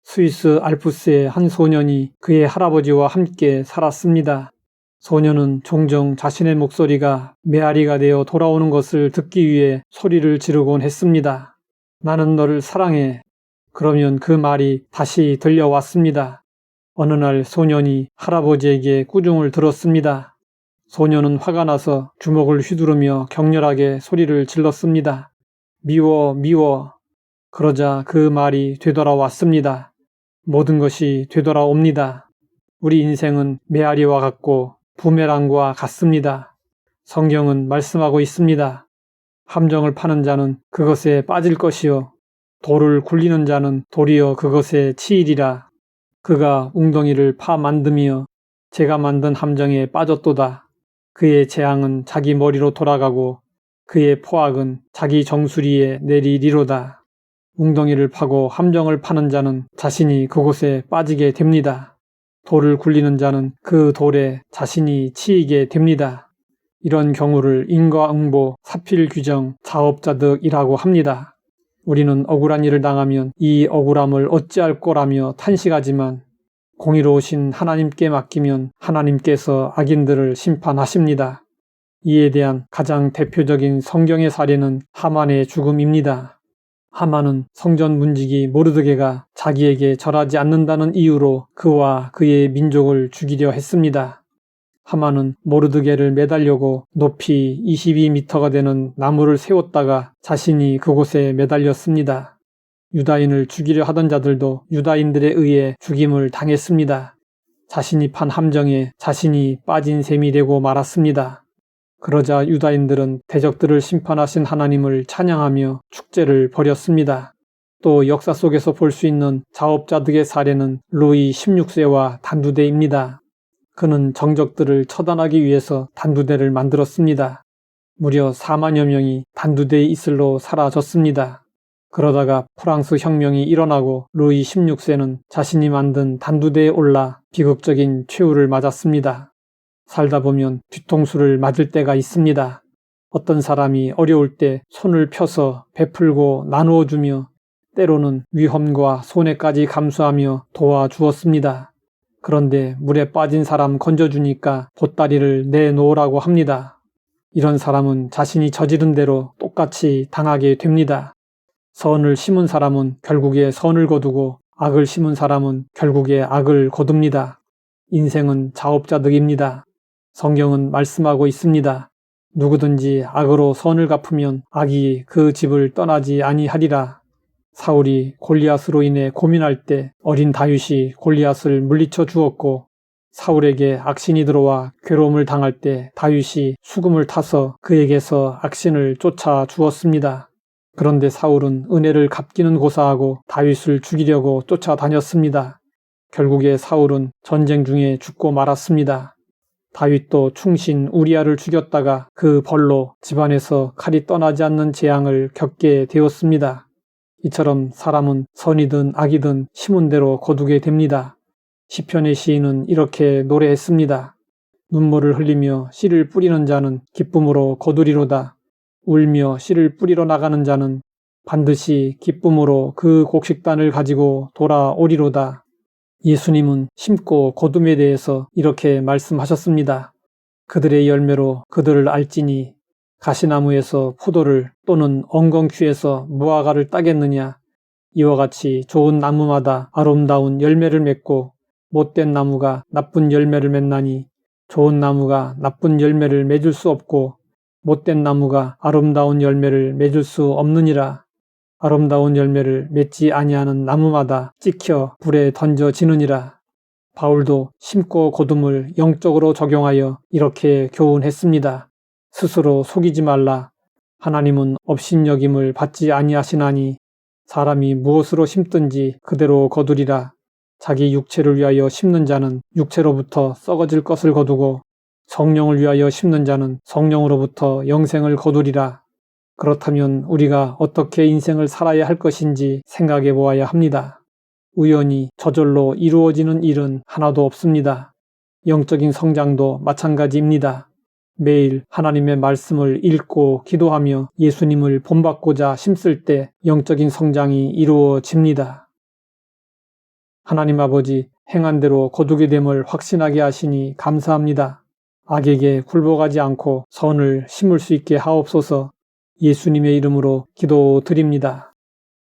스위스 알프스의 한 소년이 그의 할아버지와 함께 살았습니다. 소년은 종종 자신의 목소리가 메아리가 되어 돌아오는 것을 듣기 위해 소리를 지르곤 했습니다. 나는 너를 사랑해. 그러면 그 말이 다시 들려왔습니다. 어느 날 소년이 할아버지에게 꾸중을 들었습니다. 소년은 화가 나서 주먹을 휘두르며 격렬하게 소리를 질렀습니다. 미워, 미워. 그러자 그 말이 되돌아왔습니다. 모든 것이 되돌아옵니다. 우리 인생은 메아리와 같고 부메랑과 같습니다. 성경은 말씀하고 있습니다. 함정을 파는 자는 그것에 빠질 것이요 돌을 굴리는 자는 도리어 그것에 치이리라. 그가 웅덩이를 파 만듦이여 제가 만든 함정에 빠졌도다. 그의 재앙은 자기 머리로 돌아가고 그의 포악은 자기 정수리에 내리리로다. 웅덩이를 파고 함정을 파는 자는 자신이 그곳에 빠지게 됩니다. 돌을 굴리는 자는 그 돌에 자신이 치이게 됩니다. 이런 경우를 인과응보, 사필규정, 자업자득이라고 합니다. 우리는 억울한 일을 당하면 이 억울함을 어찌할 거라며 탄식하지만 공의로우신 하나님께 맡기면 하나님께서 악인들을 심판하십니다. 이에 대한 가장 대표적인 성경의 사례는 하만의 죽음입니다. 하만은 성전 문지기 모르드게가 자기에게 절하지 않는다는 이유로 그와 그의 민족을 죽이려 했습니다. 하만은 모르드게를 매달려고 높이 22m가 되는 나무를 세웠다가 자신이 그곳에 매달렸습니다. 유다인을 죽이려 하던 자들도 유다인들에 의해 죽임을 당했습니다. 자신이 판 함정에 자신이 빠진 셈이 되고 말았습니다. 그러자 유다인들은 대적들을 심판하신 하나님을 찬양하며 축제를 벌였습니다. 또 역사 속에서 볼 수 있는 자업자득의 사례는 루이 16세와 단두대입니다. 그는 정적들을 처단하기 위해서 단두대를 만들었습니다. 무려 4만여 명이 단두대에 이슬로 사라졌습니다. 그러다가 프랑스 혁명이 일어나고 루이 16세는 자신이 만든 단두대에 올라 비극적인 최후를 맞았습니다. 살다 보면 뒤통수를 맞을 때가 있습니다. 어떤 사람이 어려울 때 손을 펴서 베풀고 나누어 주며 때로는 위험과 손해까지 감수하며 도와주었습니다. 그런데 물에 빠진 사람 건져주니까 보따리를 내놓으라고 합니다. 이런 사람은 자신이 저지른 대로 똑같이 당하게 됩니다. 선을 심은 사람은 결국에 선을 거두고 악을 심은 사람은 결국에 악을 거둡니다. 인생은 자업자득입니다. 성경은 말씀하고 있습니다. 누구든지 악으로 선을 갚으면 악이 그 집을 떠나지 아니하리라. 사울이 골리앗으로 인해 고민할 때 어린 다윗이 골리앗을 물리쳐 주었고 사울에게 악신이 들어와 괴로움을 당할 때 다윗이 수금을 타서 그에게서 악신을 쫓아 주었습니다. 그런데 사울은 은혜를 갚기는 고사하고 다윗을 죽이려고 쫓아다녔습니다. 결국에 사울은 전쟁 중에 죽고 말았습니다. 다윗도 충신 우리아를 죽였다가 그 벌로 집안에서 칼이 떠나지 않는 재앙을 겪게 되었습니다. 이처럼 사람은 선이든 악이든 심은 대로 거두게 됩니다. 시편의 시인은 이렇게 노래했습니다. 눈물을 흘리며 씨를 뿌리는 자는 기쁨으로 거두리로다. 울며 씨를 뿌리러 나가는 자는 반드시 기쁨으로 그 곡식단을 가지고 돌아오리로다. 예수님은 심고 거둠에 대해서 이렇게 말씀하셨습니다. 그들의 열매로 그들을 알지니 가시나무에서 포도를 또는 엉겅퀴에서 무화과를 따겠느냐. 이와 같이 좋은 나무마다 아름다운 열매를 맺고 못된 나무가 나쁜 열매를 맺나니 좋은 나무가 나쁜 열매를 맺을 수 없고 못된 나무가 아름다운 열매를 맺을 수 없느니라. 아름다운 열매를 맺지 아니하는 나무마다 찍혀 불에 던져지느니라. 바울도 심고 거둠을 영적으로 적용하여 이렇게 교훈했습니다. 스스로 속이지 말라. 하나님은 업신여김을 받지 아니하시나니 사람이 무엇으로 심든지 그대로 거두리라. 자기 육체를 위하여 심는 자는 육체로부터 썩어질 것을 거두고 성령을 위하여 심는 자는 성령으로부터 영생을 거두리라. 그렇다면 우리가 어떻게 인생을 살아야 할 것인지 생각해 보아야 합니다. 우연히 저절로 이루어지는 일은 하나도 없습니다. 영적인 성장도 마찬가지입니다. 매일 하나님의 말씀을 읽고 기도하며 예수님을 본받고자 힘쓸 때 영적인 성장이 이루어집니다. 하나님 아버지, 행한 대로 거두게 됨을 확신하게 하시니 감사합니다. 악에게 굴복하지 않고 선을 심을 수 있게 하옵소서. 예수님의 이름으로 기도드립니다.